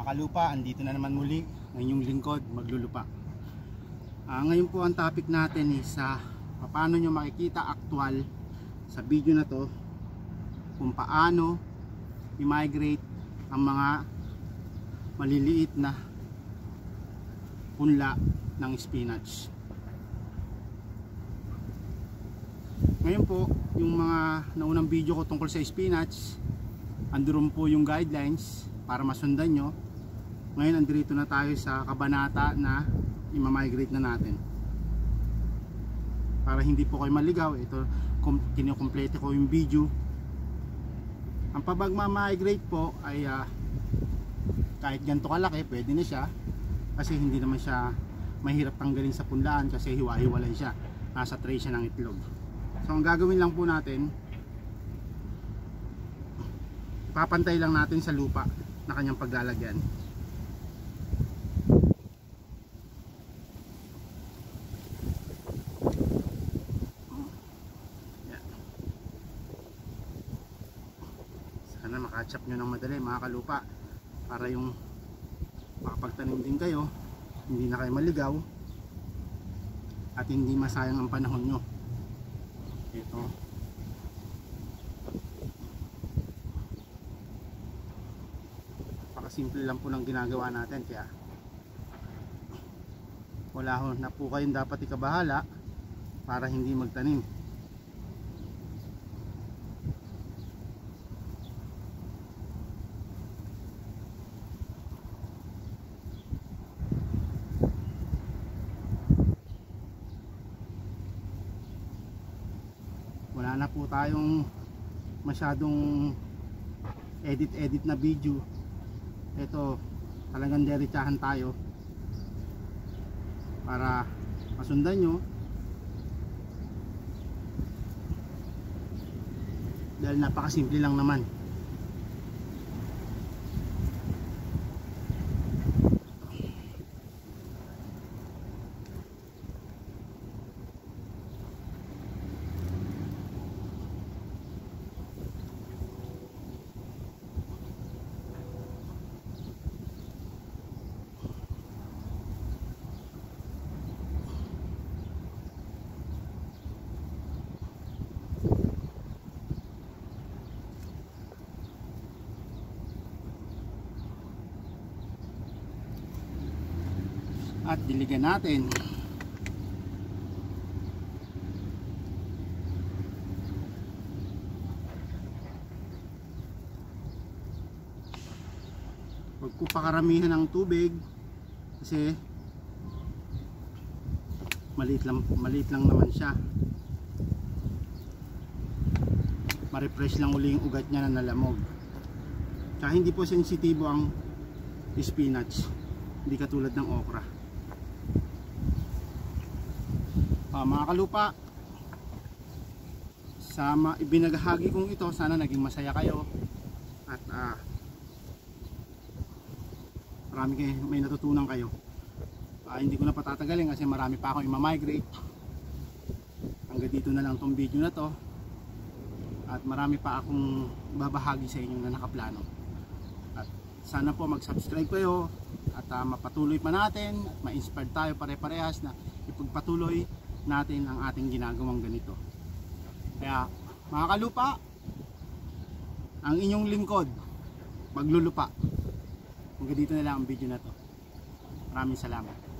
Mga kalupa, andito na naman muli ng inyong lingkod, maglulupa. Ngayon po ang topic natin is paano nyo makikita actual sa video na to kung paano i-migrate ang mga maliliit na punla ng spinach. Ngayon po, yung mga naunang video ko tungkol sa spinach, andoon po yung guidelines para masundan nyo. Ngayon andito na tayo sa kabanata na i-migrate na natin. Para hindi po kayo maligaw, ito kinukomplete ko yung video. Ang pagmamigrate po ay kahit ganito kalaki pwede na siya, kasi hindi naman siya mahirap tanggalin sa punlaan kasi hiwa-hiwalay siya, nasa tray siya ng itlog. So ang gagawin lang po natin, papantay lang natin sa lupa na kanyang paglalagyan. Yan. Sana makatchap nyo ng madali mga kalupa, para yung makapagtanim din kayo, hindi na kayo maligaw at hindi masayang ang panahon nyo. Ito, simple lang po ng ginagawa natin, kaya wala ho na po kayong dapat ikabahala para hindi magtanim. Wala na po tayong masyadong edit na video. Ito talagang diretsahan tayo para masundan nyo, dahil napakasimple lang naman. At diligan natin. Huwag po pakaramihan ng tubig kasi maliit lang naman siya. Ma-refresh lang uli yung ugat niya na nalamog. Tsaka hindi po sensitibo ang spinach, hindi katulad ng okra. Mga kalupa, sa ibinagahagi kong ito, sana naging masaya kayo at may natutunan kayo. Hindi ko na patatagalin kasi marami pa akong i-migrate. Hanggang dito na lang tong video na to, at marami pa akong babahagi sa inyo na nakaplano. At sana po mag-subscribe kayo at mapatuloy pa natin at ma-inspire tayo pare-parehas na ipagpatuloy natin ang ating ginagawang ganito. Kaya mga kalupa, ang inyong lingkod maglulupa. Hanggang dito na lang ang video na to. Maraming salamat.